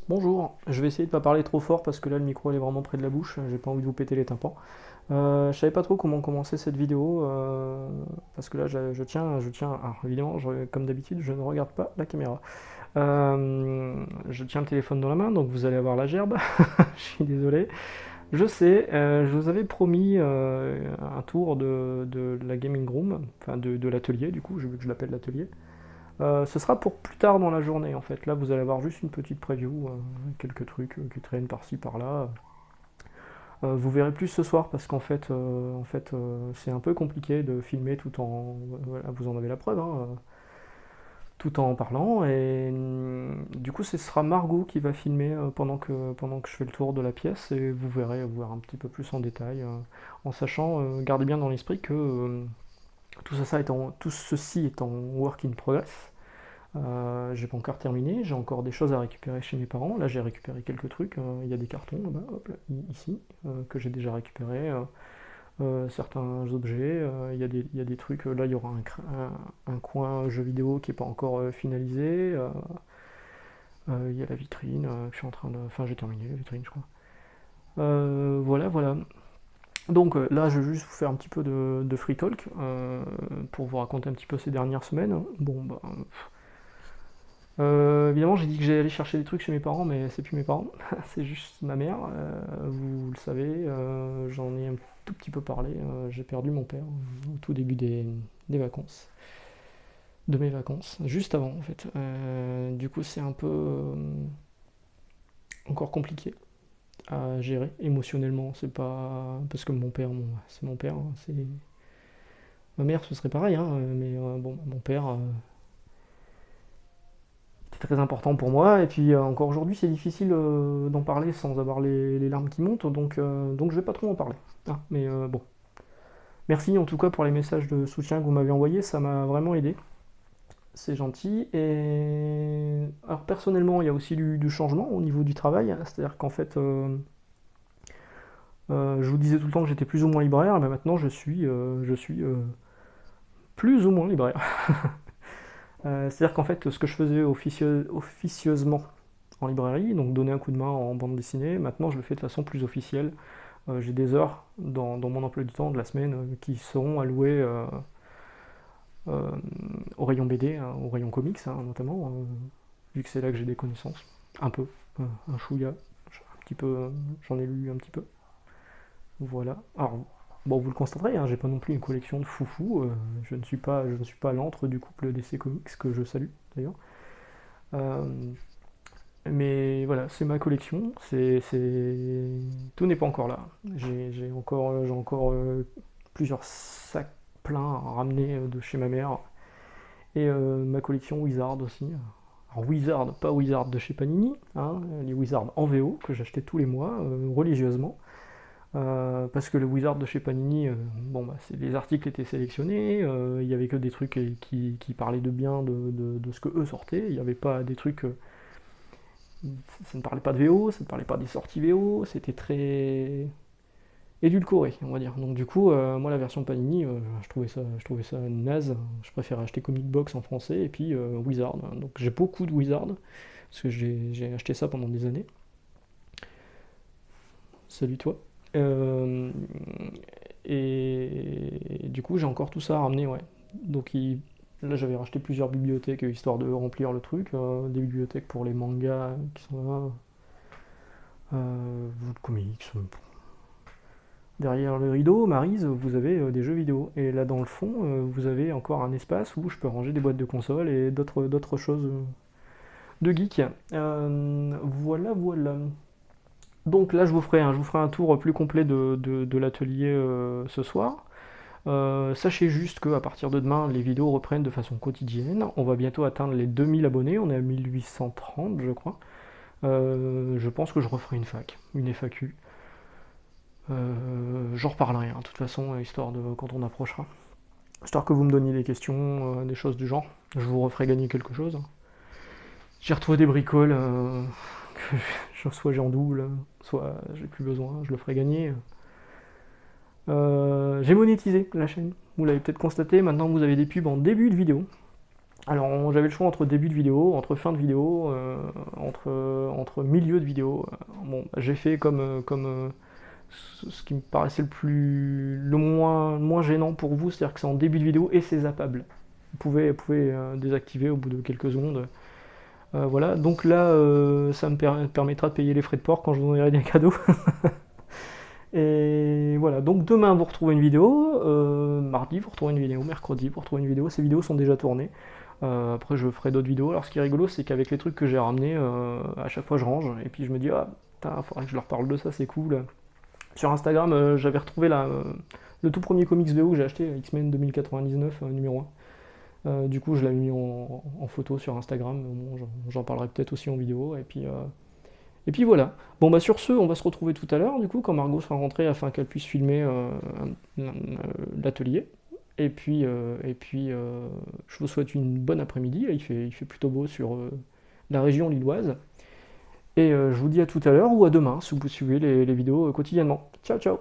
Bonjour, je vais essayer de pas parler trop fort parce que là le micro il est vraiment près de la bouche, j'ai pas envie de vous péter les tympans. Je savais pas trop comment commencer cette vidéo parce que là je tiens, alors évidemment comme d'habitude je ne regarde pas la caméra. Je tiens le téléphone dans la main donc vous allez avoir la gerbe, je suis désolé. Je sais, je vous avais promis un tour de la gaming room, enfin de l'atelier du coup, je veux que je l'appelle l'atelier. Ce sera pour plus tard dans la journée en fait. Là vous allez avoir juste une petite preview, quelques trucs qui traînent par-ci par-là. Vous verrez plus ce soir parce qu'en fait, c'est un peu compliqué de filmer tout en. Voilà, vous en avez la preuve, hein, tout en parlant. Et du coup, ce sera Margot qui va filmer pendant que je fais le tour de la pièce et vous verrez un petit peu plus en détail. En sachant, gardez bien dans l'esprit que tout ceci est en work in progress. J'ai pas encore terminé, j'ai encore des choses à récupérer chez mes parents. Là, j'ai récupéré quelques trucs. Il y a des cartons là-bas, hop, là, ici, que j'ai déjà récupérés. Certains objets, il y a des trucs. Là, il y aura un coin jeu vidéo qui n'est pas encore finalisé. Il y a la vitrine que je suis en train de. Enfin, j'ai terminé la vitrine, je crois. Voilà, voilà. Donc là, je vais juste vous faire un petit peu de free talk pour vous raconter un petit peu ces dernières semaines. Bon, bah, évidemment, j'ai dit que j'allais aller chercher des trucs chez mes parents, mais c'est plus mes parents, c'est juste ma mère. Vous le savez, j'en ai un tout petit peu parlé. J'ai perdu mon père au tout début des vacances, de mes vacances, juste avant en fait. Du coup, c'est un peu encore compliqué à gérer émotionnellement. C'est pas parce que mon père, c'est mon père. C'est ma mère, ce serait pareil, hein, mais bon, mon père. C'est très important pour moi. Et puis encore aujourd'hui, c'est difficile d'en parler sans avoir les larmes qui montent, donc je vais pas trop en parler. Ah, mais bon. Merci en tout cas pour les messages de soutien que vous m'avez envoyés, ça m'a vraiment aidé. C'est gentil. Et alors personnellement, il y a aussi du changement au niveau du travail, c'est-à-dire qu'en fait, je vous disais tout le temps que j'étais plus ou moins libraire, mais maintenant je suis plus ou moins libraire. C'est-à-dire qu'en fait, ce que je faisais officieusement en librairie, donc donner un coup de main en bande dessinée. Maintenant, je le fais de façon plus officielle. J'ai des heures dans mon emploi du temps de la semaine qui seront allouées euh, au rayon BD, hein, au rayon comics notamment, vu que c'est là que j'ai des connaissances. Un peu, un chouïa, un petit peu, j'en ai lu un petit peu. Voilà. Alors, bon, vous le constaterez, hein, j'ai pas non plus une collection de foufou. Je ne suis pas l'antre du couple DC Comics que je salue d'ailleurs. Euh, Mais voilà, c'est ma collection. Tout n'est pas encore là. J'ai encore plusieurs sacs pleins à ramener de chez ma mère. Et ma collection Wizard aussi. Alors Wizard, pas Wizard de chez Panini, hein, les Wizards en VO que j'achetais tous les mois religieusement. Parce que le Wizard de chez Panini, bon, bah, les articles étaient sélectionnés, il n'y avait que des trucs qui parlaient de bien de ce que eux sortaient, il n'y avait pas des trucs ça ne parlait pas de VO, ça ne parlait pas des sorties VO, c'était très édulcoré, on va dire. Donc du coup, moi la version Panini, je trouvais ça naze. Je préfère acheter Comic Box en français et puis Wizard. Donc j'ai beaucoup de Wizard parce que j'ai acheté ça pendant des années. Salut toi. Euh, et du coup, j'ai encore tout ça à ramener, ouais. Donc là, j'avais racheté plusieurs bibliothèques histoire de remplir le truc, des bibliothèques pour les mangas qui sont là, de comics. Derrière le rideau, Maryse, vous avez des jeux vidéo. Et là, dans le fond, vous avez encore un espace où je peux ranger des boîtes de consoles et d'autres choses de geek. Voilà, voilà. Donc là, je vous ferai un tour plus complet de l'atelier ce soir. Sachez juste qu'à partir de demain, les vidéos reprennent de façon quotidienne. On va bientôt atteindre les 2000 abonnés, on est à 1830 je crois. Je pense que je referai une FAQ. J'en reparlerai, hein, de toute façon, histoire de quand on approchera. Histoire que vous me donniez des questions, des choses du genre. Je vous referai gagner quelque chose. J'ai retrouvé des bricoles que soit j'ai en double, soit j'ai plus besoin, je le ferai gagner. J'ai monétisé la chaîne. Vous l'avez peut-être constaté, maintenant vous avez des pubs en début de vidéo. Alors j'avais le choix entre début de vidéo, entre fin de vidéo, entre milieu de vidéo. Bon, j'ai fait ce qui me paraissait le moins gênant pour vous, c'est-à-dire que c'est en début de vidéo et c'est zappable. Vous pouvez désactiver au bout de quelques secondes. Voilà, donc là, ça me permettra de payer les frais de port quand je vous donnerai des cadeaux. Et voilà, donc demain vous retrouvez une vidéo, mardi vous retrouvez une vidéo, mercredi vous retrouvez une vidéo, ces vidéos sont déjà tournées. Après je ferai d'autres vidéos. Alors ce qui est rigolo, c'est qu'avec les trucs que j'ai ramenés, à chaque fois je range, et puis je me dis, ah putain, faudrait que je leur parle de ça, c'est cool. Sur Instagram, j'avais retrouvé le tout premier comics VO que j'ai acheté, X-Men 2099, numéro 1. Du coup, je l'avais mis en photo sur Instagram. Bon, j'en parlerai peut-être aussi en vidéo. Et puis voilà. Bon, bah sur ce, on va se retrouver tout à l'heure, du coup, quand Margot sera rentrée, afin qu'elle puisse filmer l'atelier. Et puis, je vous souhaite une bonne après-midi. Il fait plutôt beau sur la région lilloise. Et je vous dis à tout à l'heure ou à demain, si vous suivez les vidéos quotidiennement. Ciao, ciao!